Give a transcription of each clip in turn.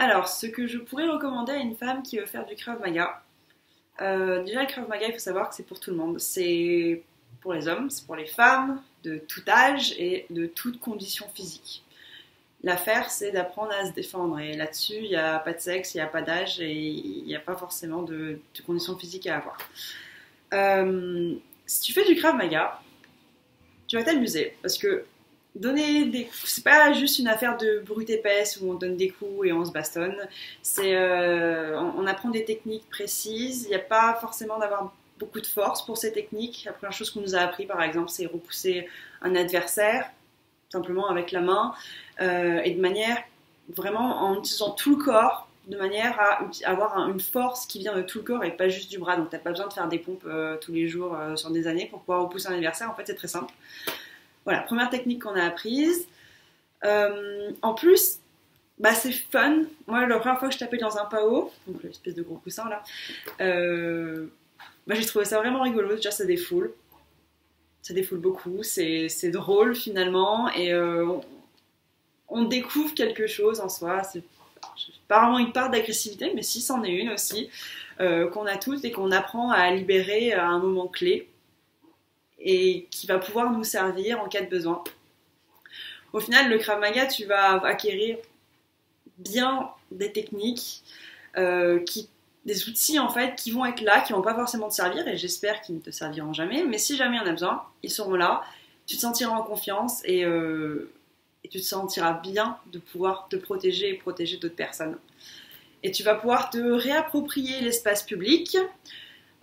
Alors, ce que je pourrais recommander à une femme qui veut faire du Krav Maga, déjà le Krav Maga, il faut savoir que c'est pour tout le monde. C'est pour les hommes, c'est pour les femmes, de tout âge et de toute condition physique. L'affaire, c'est d'apprendre à se défendre. Et là-dessus, il n'y a pas de sexe, il n'y a pas d'âge et il n'y a pas forcément de conditions physiques à avoir. Si tu fais du Krav Maga, tu vas t'amuser parce que c'est pas juste une affaire de brute épaisse où on donne des coups et on se bastonne. On apprend des techniques précises. Il n'y a pas forcément d'avoir beaucoup de force pour ces techniques. La première chose qu'on nous a appris, par exemple, c'est repousser un adversaire simplement avec la main et de manière vraiment en utilisant tout le corps, de manière à avoir une force qui vient de tout le corps et pas juste du bras. Donc t'as pas besoin de faire des pompes tous les jours sur des années pour pouvoir repousser un adversaire. En fait, c'est très simple. Voilà, première technique qu'on a apprise. En plus, bah, c'est fun. Moi, la première fois que je tapais dans un PAO, donc l'espèce de gros coussin là, bah, j'ai trouvé ça vraiment rigolo. Déjà, ça défoule beaucoup, c'est drôle finalement, et on découvre quelque chose en soi. C'est pas vraiment une part d'agressivité, mais si c'en est une aussi, qu'on a toutes et qu'on apprend à libérer à un moment clé et qui va pouvoir nous servir en cas de besoin. Au final, le Krav Maga, tu vas acquérir bien des techniques, des outils en fait qui vont être là, qui vont pas forcément te servir, et j'espère qu'ils ne te serviront jamais, mais si jamais on a besoin, ils seront là, tu te sentiras en confiance et tu te sentiras bien de pouvoir te protéger et protéger d'autres personnes. Et tu vas pouvoir te réapproprier l'espace public.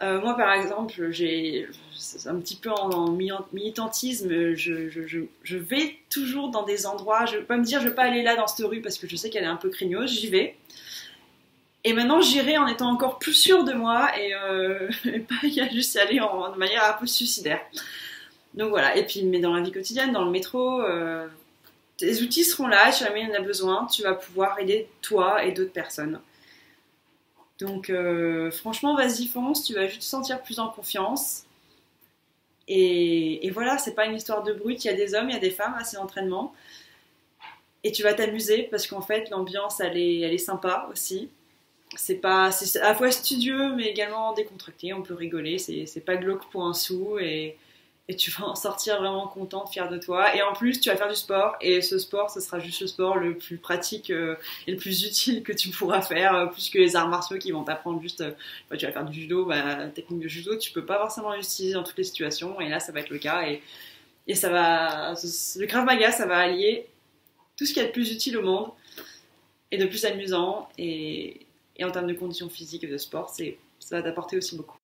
Moi, par exemple, j'ai un petit peu en militantisme, je vais toujours dans des endroits, je ne vais pas me dire je ne vais pas aller là dans cette rue parce que je sais qu'elle est un peu craignos, j'y vais. Et maintenant, j'irai en étant encore plus sûre de moi et pas juste y aller de manière un peu suicidaire. Donc voilà, et puis mais dans la vie quotidienne, dans le métro, tes outils seront là, si jamais il y en a besoin, tu vas pouvoir aider toi et d'autres personnes. Donc franchement, vas-y, fonce, tu vas juste te sentir plus en confiance. Et voilà, c'est pas une histoire de brut, il y a des hommes, il y a des femmes à ces entraînements. Et tu vas t'amuser parce qu'en fait, l'ambiance, elle est sympa aussi. C'est à la fois studieux, mais également décontracté, on peut rigoler, c'est pas glauque pour un sou, et tu vas en sortir vraiment content, fier de toi. Et en plus, tu vas faire du sport, et ce sport, ce sera juste le sport le plus pratique et le plus utile que tu pourras faire, plus que les arts martiaux qui vont t'apprendre juste, tu vas faire du judo, bah, technique de judo, tu peux pas forcément l'utiliser dans toutes les situations, et là, ça va être le cas, et le Krav Maga, ça va allier tout ce qui est de plus utile au monde, et de plus amusant, et en termes de conditions physiques et de sport, ça va t'apporter aussi beaucoup.